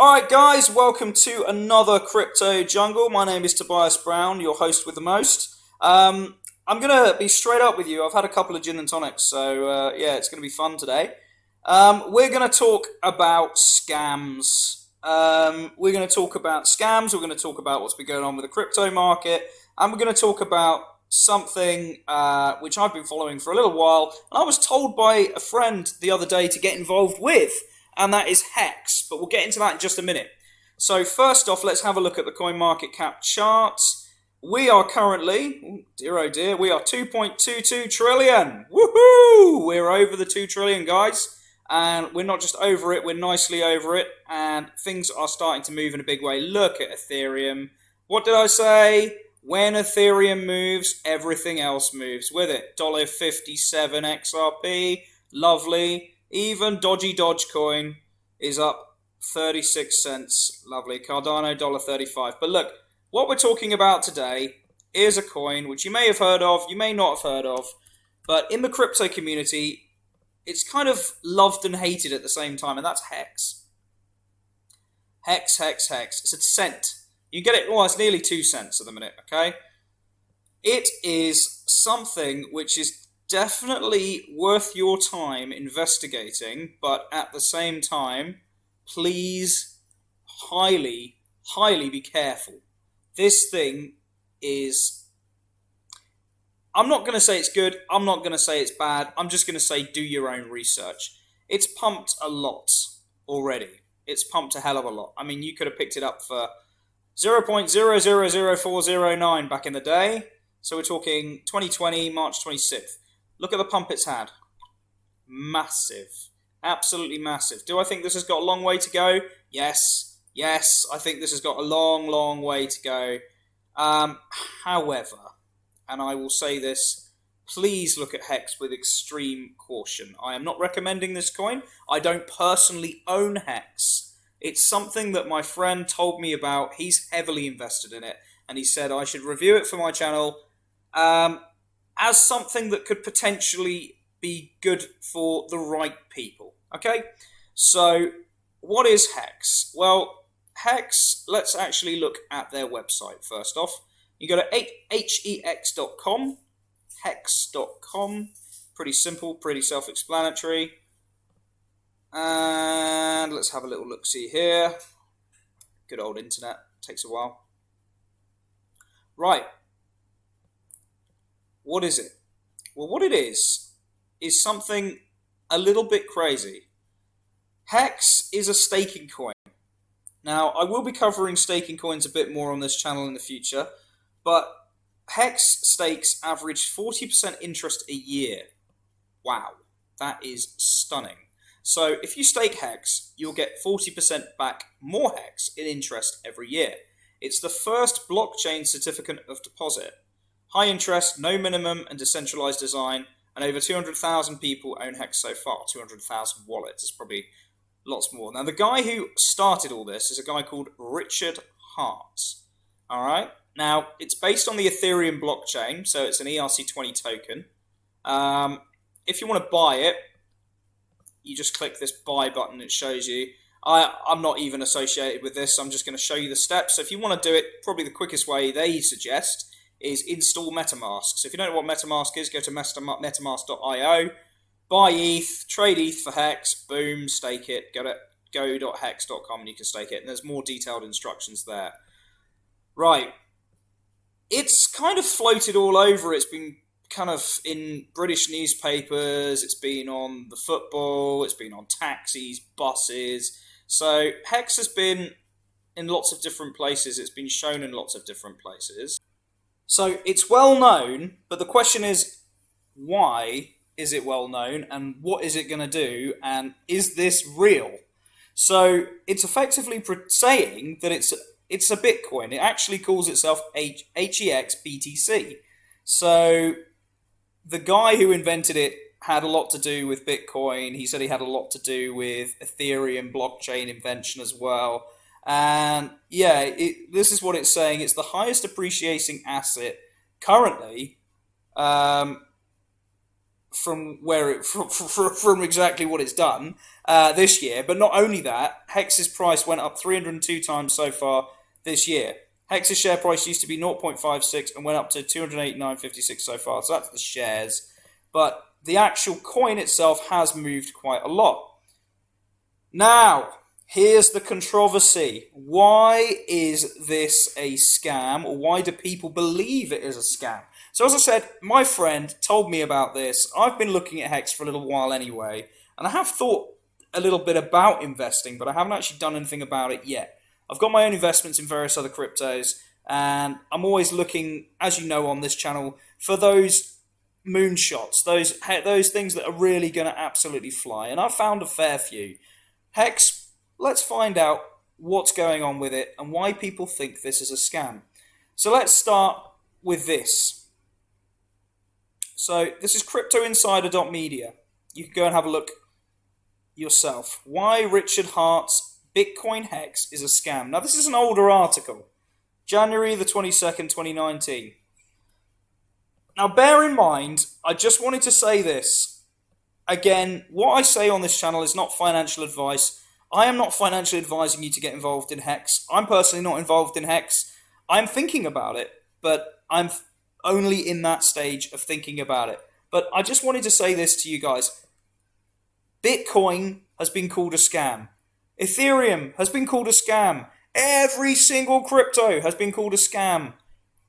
Alright guys, welcome to another Crypto Jungle. My name is Tobias Brown, your host with the most. I'm going to be straight up with you. I've had a couple of gin and tonics, so yeah, it's going to be fun today. We're going to talk about scams. We're going to talk about scams, we're going to talk about what's been going on with the crypto market, and we're going to talk about something which I've been following for a little while, and I was told by a friend the other day to get involved with, and that is Hex, but we'll get into that in just a minute. So first off, let's have a look at the CoinMarketCap charts. We are currently, oh dear, we are 2.22 trillion. Woohoo! We're over the 2 trillion, guys. And we're not just over it, we're nicely over it. And things are starting to move in a big way. Look at Ethereum. What did I say? When Ethereum moves, everything else moves with it. $1.57 XRP, lovely. Even dodgy Dogecoin is up 36 cents. Lovely. Cardano, $1.35. But look, what we're talking about today is a coin which you may have heard of, you may not have heard of, but in the crypto community, it's kind of loved and hated at the same time, and that's Hex. Hex. It's a cent. You get it, well, it's nearly 2 cents at the minute, okay? It is something which is definitely worth your time investigating, but at the same time, please highly be careful. This thing is, I'm not going to say it's good, I'm not going to say it's bad, I'm just going to say do your own research. It's pumped a lot already. It's pumped a hell of a lot. I mean, you could have picked it up for 0.000409 back in the day. So we're talking 2020, March 26th. Look at the pump it's had. Massive. Absolutely massive. Do I think this has got a long way to go? Yes. Yes, I think this has got a long way to go. However, and I will say this, please look at Hex with extreme caution. I am not recommending this coin. I don't personally own Hex. It's something that my friend told me about. He's heavily invested in it, and he said I should review it for my channel as something that could potentially be good for the right people. Okay? So, what is Hex? Well, Hex, let's actually look at their website first off. You go to hex.com, hex.com, pretty simple, pretty self-explanatory. And let's have a little look-see here. Good old internet, takes a while. Right. What is it? Well, what it is something a little bit crazy. Hex is a staking coin. Now, I will be covering staking coins a bit more on this channel in the future, but Hex stakes average 40% interest a year. Wow, that is stunning. So if you stake Hex, you'll get 40% back more Hex in interest every year. It's the first blockchain certificate of deposit. High interest, no minimum, and decentralized design, and over 200,000 people own Hex so far. 200,000 wallets. It's probably lots more. Now, the guy who started all this is a guy called Richard Hart. All right? Now, it's based on the Ethereum blockchain, so it's an ERC20 token. If you want to buy it, you just click this buy button. It shows you. I'm not even associated with this. I'm just going to show you the steps. So if you want to do it, probably the quickest way they suggest is install MetaMask. So if you don't know what MetaMask is, go to metamask.io, buy ETH, trade ETH for Hex, boom, stake it. Go to go.hex.com and you can stake it. And there's more detailed instructions there. Right. It's kind of floated all over. It's been kind of in British newspapers. It's been on the football. It's been on taxis, buses. So Hex has been in lots of different places. It's been shown in lots of different places. So it's well known, but the question is, why is it well known, and what is it going to do, and is this real? So it's effectively saying that it's a Bitcoin. It actually calls itself HEX BTC. So the guy who invented it had a lot to do with Bitcoin. He said he had a lot to do with Ethereum blockchain invention as well. And yeah, this is what it's saying. It's the highest appreciating asset currently, from where it from exactly what it's done this year. But not only that, Hex's price went up 302 times so far this year. Hex's share price used to be 0.56 and went up to 289.56 so far. So that's the shares. But the actual coin itself has moved quite a lot. Now, here's the controversy. Why is this a scam, or why do people believe it is a scam? So as I said, my friend told me about this. I've been looking at Hex for a little while anyway, and I have thought a little bit about investing, but I haven't actually done anything about it yet. I've got my own investments in various other cryptos, and I'm always looking, as you know on this channel, for those moonshots, those things that are really going to absolutely fly, and I've found a fair few. Hex, let's find out what's going on with it and why people think this is a scam. So let's start with this. So this is cryptoinsider.media. You can go and have a look yourself. Why Richard Hart's Bitcoin Hex is a scam. Now this is an older article, January the 22nd, 2019. Now bear in mind, I just wanted to say this. Again, what I say on this channel is not financial advice. I am not financially advising you to get involved in Hex. I'm personally not involved in Hex. I'm thinking about it, but I'm only in that stage of thinking about it. But I just wanted to say this to you guys. Bitcoin has been called a scam. Ethereum has been called a scam. Every single crypto has been called a scam.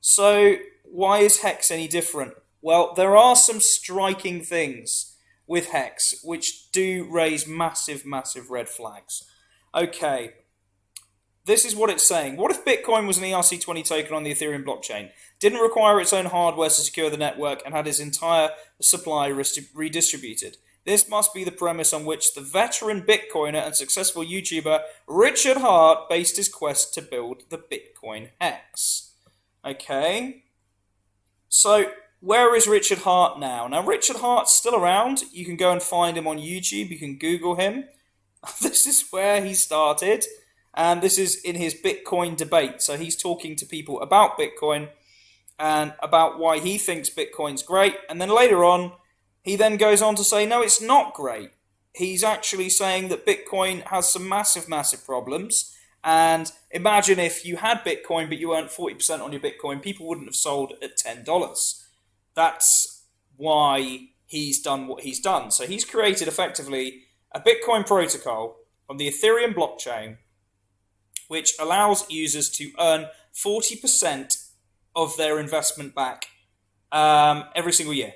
So why is Hex any different? Well, there are some striking things with Hex which do raise massive, massive red flags. Okay, this is what it's saying. What if Bitcoin was an ERC20 token on the Ethereum blockchain, didn't require its own hardware to secure the network, and had its entire supply redistributed? This must be the premise on which the veteran Bitcoiner and successful YouTuber Richard Hart based his quest to build the Bitcoin Hex. Okay, so where is Richard Hart now? Now, Richard Hart's still around. You can go and find him on YouTube. You can Google him. This is where he started. And this is in his Bitcoin debate. So he's talking to people about Bitcoin and about why he thinks Bitcoin's great. And then later on, he then goes on to say, no, it's not great. He's actually saying that Bitcoin has some massive, massive problems. And imagine if you had Bitcoin, but you earned 40% on your Bitcoin, people wouldn't have sold at $10. That's why he's done what he's done. So he's created effectively a Bitcoin protocol on the Ethereum blockchain, which allows users to earn 40% of their investment back every single year.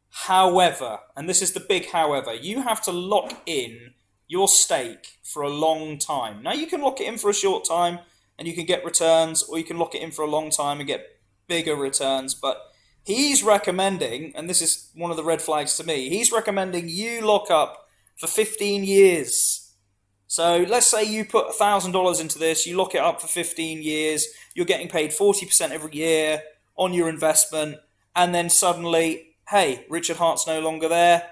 However, and this is the big however, you have to lock in your stake for a long time. Now you can lock it in for a short time and you can get returns, or you can lock it in for a long time and get bigger returns, but he's recommending, and this is one of the red flags to me, he's recommending you lock up for 15 years. So let's say you put $1,000 into this, you lock it up for 15 years, you're getting paid 40% every year on your investment, and then suddenly, hey, Richard Hart's no longer there,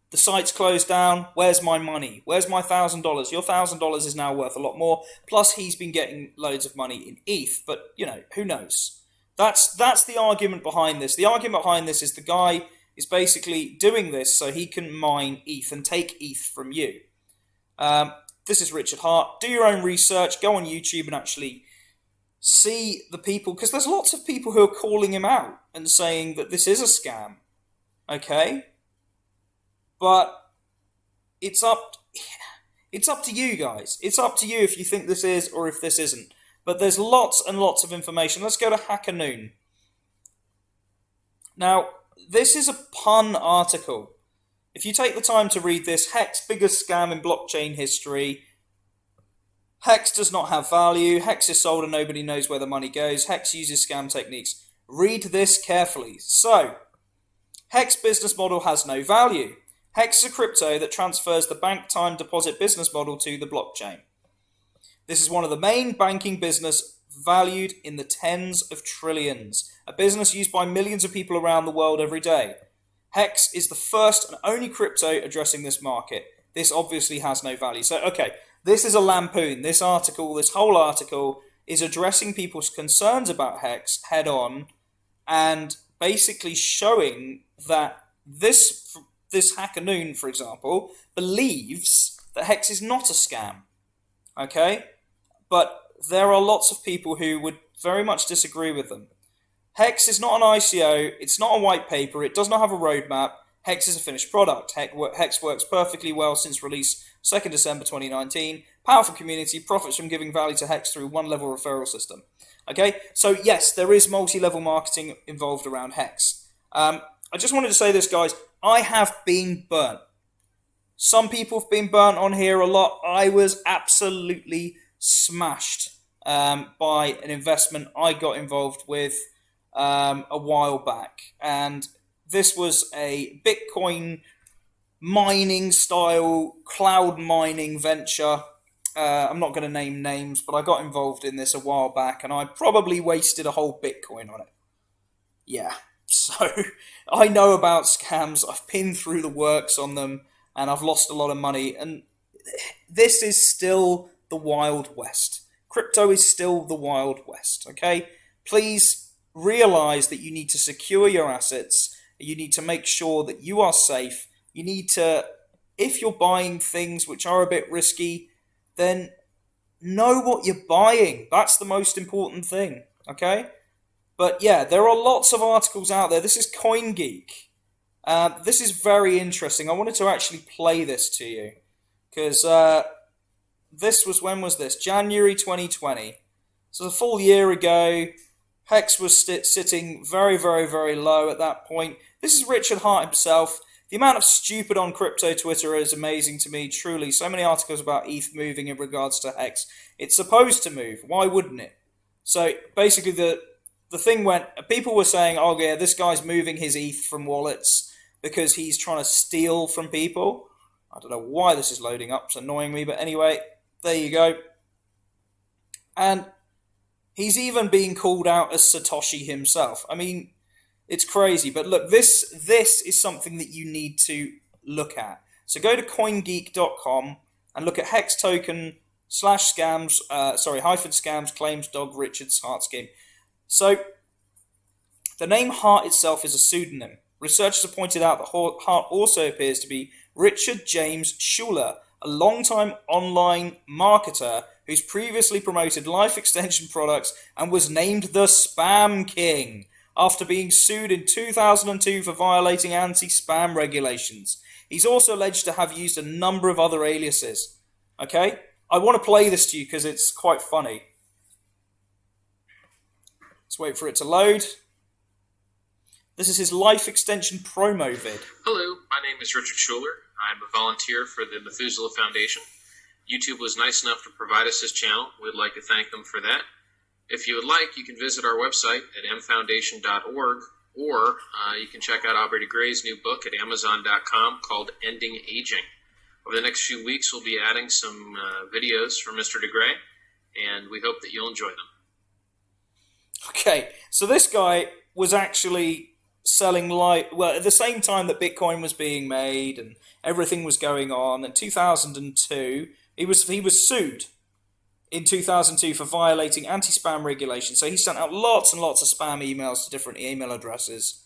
the site's closed down, where's my money? Where's my $1,000? Your $1,000 is now worth a lot more, plus he's been getting loads of money in ETH, but, you know, who knows? That's the argument behind this. The argument behind this is the guy is basically doing this so he can mine ETH and take ETH from you. This is Richard Hart. Do your own research. Go on YouTube and actually see the people, because there's lots of people who are calling him out and saying that this is a scam. Okay? But it's up to you guys. It's up to you if you think this is or if this isn't. But there's lots and lots of information. Let's go to Hacker Noon. Now, this is a pun article. If you take the time to read this, Hex, biggest scam in blockchain history. Hex does not have value. Hex is sold and nobody knows where the money goes. Hex uses scam techniques. Read this carefully. So, Hex business model has no value. Hex is a crypto that transfers the bank time deposit business model to the blockchain. This is one of the main banking business valued in the tens of trillions, a business used by millions of people around the world every day. Hex is the first and only crypto addressing this market. This obviously has no value. So, okay, this is a lampoon. This article, this whole article, is addressing people's concerns about Hex head on and basically showing that this this Hackanoon, for example, believes that Hex is not a scam. Okay? But there are lots of people who would very much disagree with them. Hex is not an ICO, it's not a white paper, it does not have a roadmap. Hex is a finished product. Hex works perfectly well since release 2nd December 2019. Powerful community, profits from giving value to Hex through one-level referral system. Okay, so yes, there is multi-level marketing involved around Hex. I just wanted to say this, guys. I have been burnt. Some people have been burnt on here a lot. I was absolutely smashed by an investment I got involved with a while back. And this was a Bitcoin mining style, cloud mining venture. I'm not going to name names, but I got involved in this a while back, and I probably wasted a whole Bitcoin on it. Yeah, so I know about scams. I've been through the works on them, and I've lost a lot of money. And this is still the Wild West. Crypto is still the Wild West, okay? Please realize that you need to secure your assets. You need to make sure that you are safe. You need to, if you're buying things which are a bit risky, then know what you're buying. That's the most important thing, okay? But yeah, there are lots of articles out there. This is CoinGeek. This is very interesting. I wanted to actually play this to you because this was, when was this? January 2020. So a full year ago. Hex was sitting very, very, very low at that point. This is Richard Hart himself. The amount of stupid on crypto Twitter is amazing to me, truly. So many articles about ETH moving in regards to Hex. It's supposed to move. Why wouldn't it? So basically the thing went, people were saying, oh yeah, this guy's moving his ETH from wallets because he's trying to steal from people. I don't know why this is loading up. It's annoying me, but anyway, there you go. And he's even being called out as Satoshi himself. I mean, it's crazy. But look, this is something that you need to look at. So go to coingeek.com and look at Hex token /scams, -scams claims dog Richard's Hart scheme. So the name Hart itself is a pseudonym. Researchers have pointed out that Hart also appears to be Richard James Schuler, a long-time online marketer who's previously promoted life extension products and was named the Spam King after being sued in 2002 for violating anti-spam regulations. He's also alleged to have used a number of other aliases. Okay? I want to play this to you because it's quite funny. Let's wait for it to load. This is his life extension promo vid. Hello, my name is Richard Schuler. I'm a volunteer for the Methuselah Foundation. YouTube was nice enough to provide us this channel. We'd like to thank them for that. If you would like, you can visit our website at mfoundation.org, or you can check out Aubrey de Grey's new book at amazon.com called Ending Aging. Over the next few weeks, we'll be adding some videos from Mr. de Grey, and we hope that you'll enjoy them. Okay, so this guy was actually selling at the same time that Bitcoin was being made and everything was going on. In 2002, he was sued in 2002 for violating anti-spam regulations. So he sent out lots and lots of spam emails to different email addresses.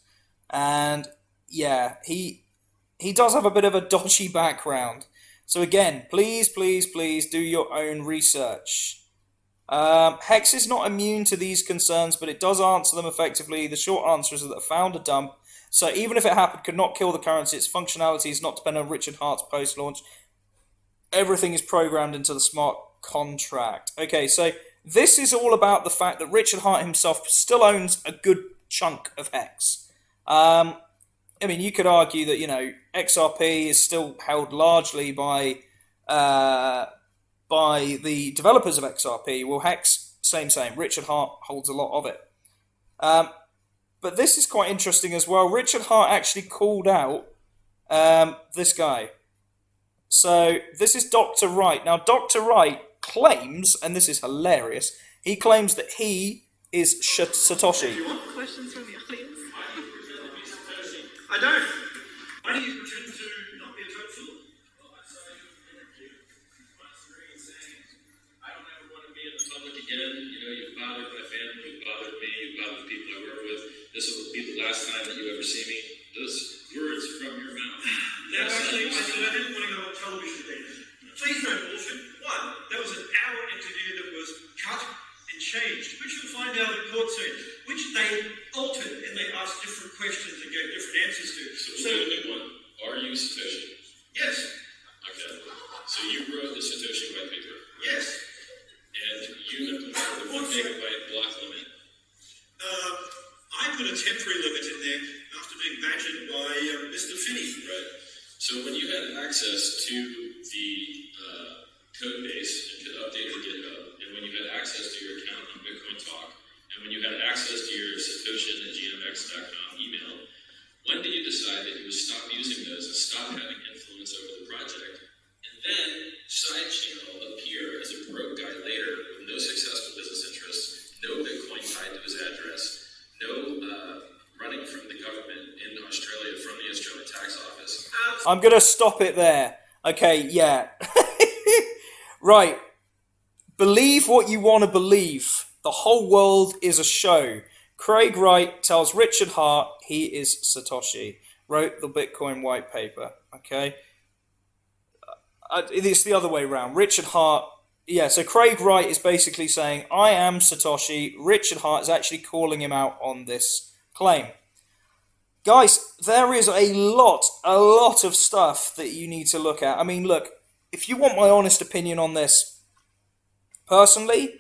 And yeah, he does have a bit of a dodgy background. So again, please do your own research. Hex is not immune to these concerns, but it does answer them effectively. The short answer is that it found a dump. So even if it happened, could not kill the currency. Its functionality is not dependent on Richard Hart's post-launch. Everything is programmed into the smart contract. Okay, so this is all about the fact that Richard Hart himself still owns a good chunk of Hex. I mean, you could argue that, XRP is still held largely by the developers of XRP. Well, Hex, same. Richard Hart holds a lot of it. But this is quite interesting as well. Richard Hart actually called out this guy. So this is Dr. Wright. Now, Dr. Wright claims, and this is hilarious, he claims that he is Satoshi. Do you want questions from the audience? I don't. Why do you pretend to not be a total? I don't ever want to be in the public again. You've bothered my family, you've bothered me, you've bothered the people I work with. This will be the last time that you ever see me. Those words from your mouth changed, which you'll find out in court soon, which they altered and they asked different questions and gave different answers to. So wait a minute, one. Are you Satoshi? Yes, Okay. So you wrote the Satoshi white paper, yes. and you implemented the 1 megabyte block limit. I put a temporary limit in there after being badgered by Mr. Finney. Right. So when you had access to the code base and could update the GitHub, and when you had access to your account on Bitcoin Talk, and when you had access to your Satoshi@gmx.com email, when did you decide that you would stop using those and stop having influence over the project, and then Sidechannel appear as a broke guy later with no successful business interests, no Bitcoin tied to his address, no running from the government in Australia from the Australian tax office? I'm going to stop it there. Okay, yeah. Right. Believe what you want to believe. The whole world is a show. Craig Wright tells Richard Hart he is Satoshi. Wrote the Bitcoin white paper. Okay. It's the other way around. Richard Hart. Yeah, so Craig Wright is basically saying, I am Satoshi. Richard Hart is actually calling him out on this claim. Guys, there is a lot of stuff that you need to look at. I mean, look, if you want my honest opinion on this, personally,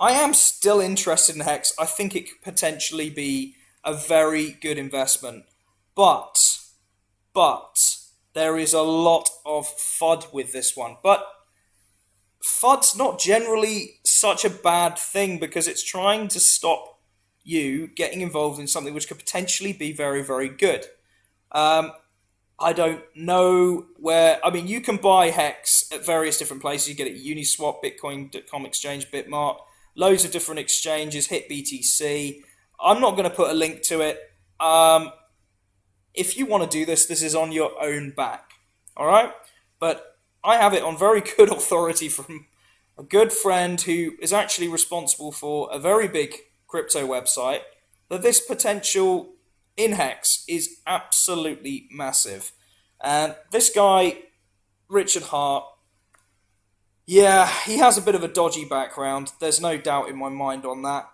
I am still interested in Hex. I think it could potentially be a very good investment. But, there is a lot of FUD with this one. But FUD's not generally such a bad thing because it's trying to stop you getting involved in something which could potentially be very, very good. I don't know where. I mean, you can buy Hex at various different places. You get it at Uniswap, Bitcoin.com exchange, Bitmart, loads of different exchanges, HitBTC. I'm not going to put a link to it. If you want to do this, this is on your own back. All right? But I have it on very good authority from a good friend who is actually responsible for a very big crypto website, that this potential in Hex is absolutely massive. And this guy, Richard Hart, yeah, he has a bit of a dodgy background. There's no doubt in my mind on that.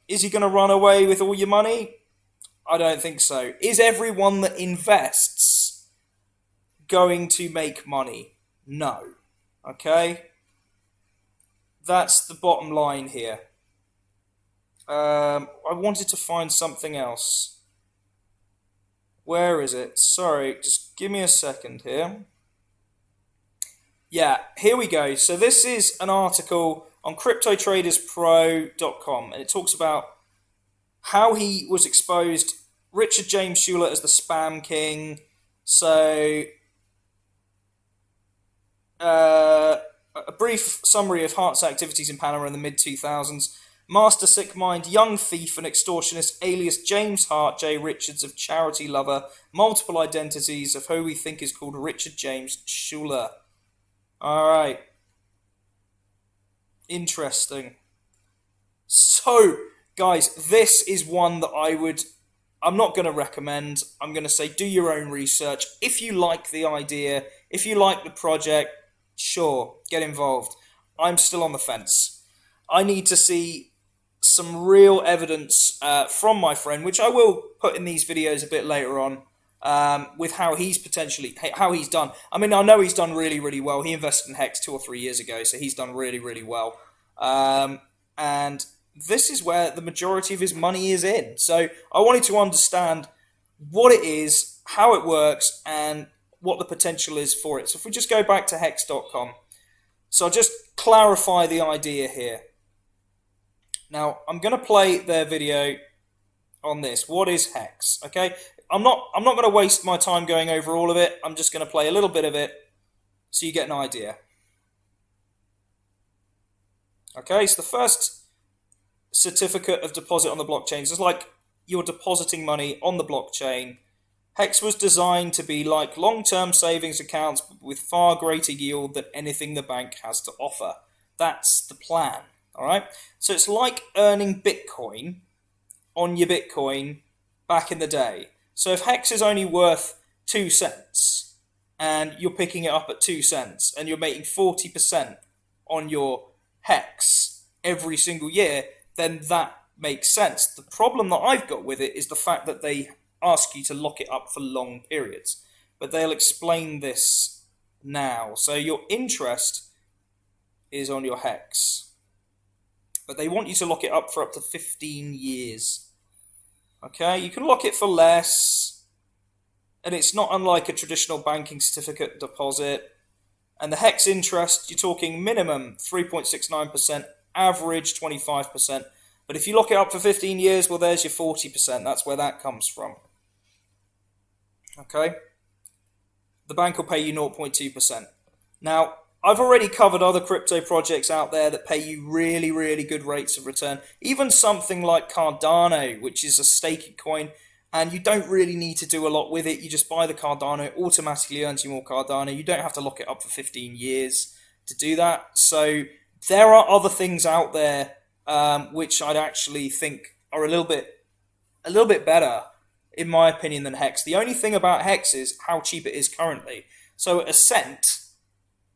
Is he going to run away with all your money? I don't think so. Is everyone that invests going to make money? No. Okay? That's the bottom line here. I wanted to find something else. Where is it? Sorry, just give me a second here. Yeah, here we go. So this is an article on CryptoTradersPro.com, and it talks about how he was exposed. Richard James Schuler as the spam king. So a brief summary of Hart's activities in Panama in the mid-2000s. Master Sick Mind, young thief and extortionist, alias James Hart J. Richards of Charity Lover, multiple identities of who we think is called Richard James Schuler. Alright. Interesting. So, guys, this is one that I'm not going to recommend. I'm going to say do your own research. If you like the idea, if you like the project, sure, get involved. I'm still on the fence. I need to see some real evidence from my friend, which I will put in these videos a bit later on, with how he's done. I mean, I know he's done really, really well. He invested in Hex 2 or 3 years ago, so he's done really, really well. And this is where the majority of his money is in. So I wanted to understand what it is, how it works, and what the potential is for it. So if we just go back to hex.com. So I'll just clarify the idea here. Now, I'm going to play their video on this. What is Hex? Okay, I'm not going to waste my time going over all of it. I'm just going to play a little bit of it so you get an idea. Okay, so the first certificate of deposit on the blockchain is like you're depositing money on the blockchain. Hex was designed to be like long-term savings accounts with far greater yield than anything the bank has to offer. That's the plan. All right, so it's like earning Bitcoin on your Bitcoin back in the day. So if Hex is only worth 2 cents and you're picking it up at 2 cents and you're making 40% on your Hex every single year, then that makes sense. The problem that I've got with it is the fact that they ask you to lock it up for long periods. But they'll explain this now. So your interest is on your HEX. But they want you to lock it up for up to 15 years. Okay, you can lock it for less. And it's not unlike a traditional banking certificate deposit. And the HEX interest, you're talking minimum 3.69%, average 25%. But if you lock it up for 15 years, well, there's your 40%. That's where that comes from. Okay? The bank will pay you 0.2%. Now, I've already covered other crypto projects out there that pay you really, really good rates of return. Even something like Cardano, which is a staking coin, and you don't really need to do a lot with it. You just buy the Cardano, it automatically earns you more Cardano. You don't have to lock it up for 15 years to do that. So there are other things out there which I'd actually think are a little bit better, in my opinion, than HEX. The only thing about HEX is how cheap it is currently. So at a cent,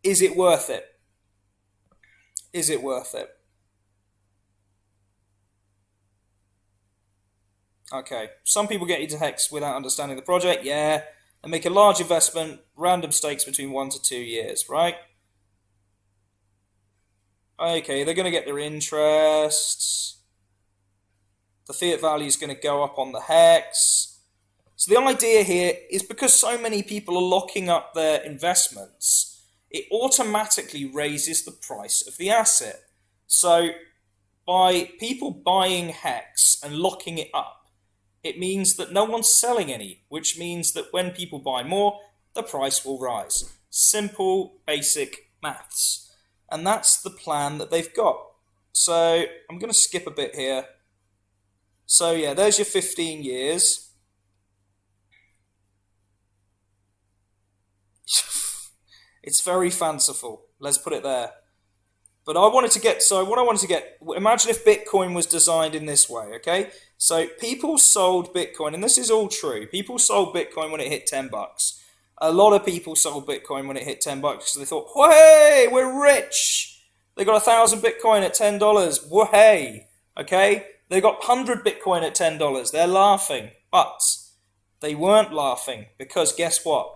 is it worth it? Is it worth it? Okay, some people get into HEX without understanding the project. Yeah, and make a large investment, random stakes between 1 to 2 years, right? Okay, they're going to get their interest. The fiat value is going to go up on the HEX. So the idea here is because so many people are locking up their investments, it automatically raises the price of the asset. So by people buying HEX and locking it up, it means that no one's selling any, which means that when people buy more, the price will rise. Simple, basic maths. And that's the plan that they've got. So I'm going to skip a bit here. So yeah, there's your 15 years. It's very fanciful. Let's put it there. But I wanted to get, imagine if Bitcoin was designed in this way, okay? So people sold Bitcoin, and this is all true. People sold Bitcoin when it hit $10. A lot of people sold Bitcoin when it hit $10 because they thought, hey, we're rich. They got 1,000 Bitcoin at $10. Whoa, okay? They got 100 Bitcoin at $10. They're laughing. But they weren't laughing because guess what?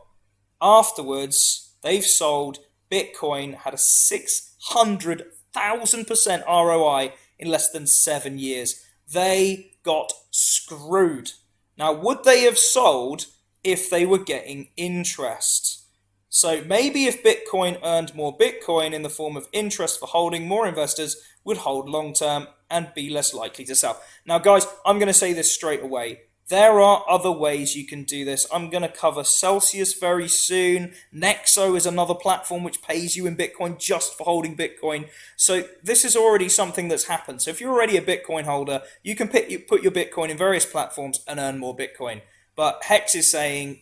Afterwards, they've sold Bitcoin had a 600,000% ROI in less than 7 years. They got screwed. Now, would they have sold if they were getting interest? So maybe if Bitcoin earned more Bitcoin in the form of interest for holding, more investors would hold long term and be less likely to sell. Now, guys, I'm going to say this straight away. There are other ways you can do this. I'm going to cover Celsius very soon. Nexo is another platform which pays you in Bitcoin just for holding Bitcoin. So this is already something that's happened. So if you're already a Bitcoin holder, you can put your Bitcoin in various platforms and earn more Bitcoin. But Hex is saying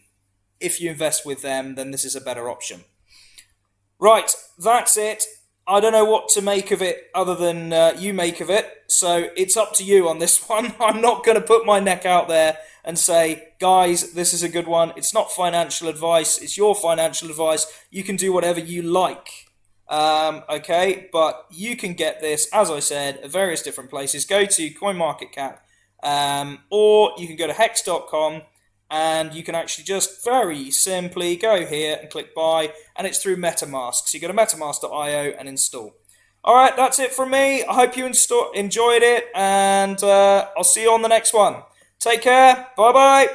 if you invest with them, then this is a better option. Right, that's it. I don't know what to make of it other than you make of it. So it's up to you on this one. I'm not going to put my neck out there and say, guys, this is a good one. It's not financial advice. It's your financial advice. You can do whatever you like. Okay, but you can get this, as I said, at various different places. Go to CoinMarketCap or you can go to hex.com. And you can actually just very simply go here and click buy, and it's through MetaMask. So you go to metamask.io and install. All right, that's it from me. I hope you enjoyed it, and I'll see you on the next one. Take care. Bye-bye.